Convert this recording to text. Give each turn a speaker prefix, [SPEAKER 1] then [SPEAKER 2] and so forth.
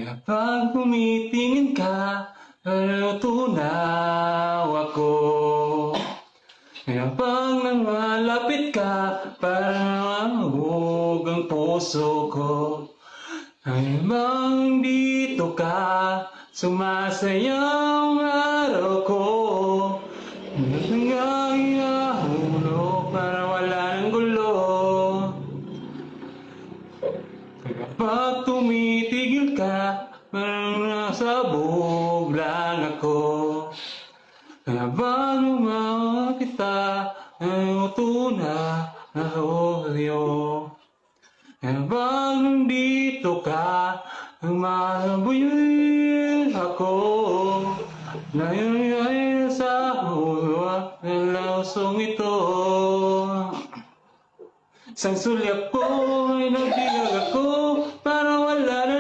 [SPEAKER 1] Kapag tumitingin ka, tunaw ako. Kapag nangalapit ka, parang mahug ang puso ko. Habang dito ka, sumasayaw ang araw ko. Hanggang ihahulog para wala ng gulo. Kapag tumitigil ka, parang nasabog lang ako. Habang umawa kita, tuna ako sa'yo. Habang nandito ka, umabuyin ako. Nayayay sa uwa ng lausong ito. Isang sulyak po ay nabigag ako, para wala na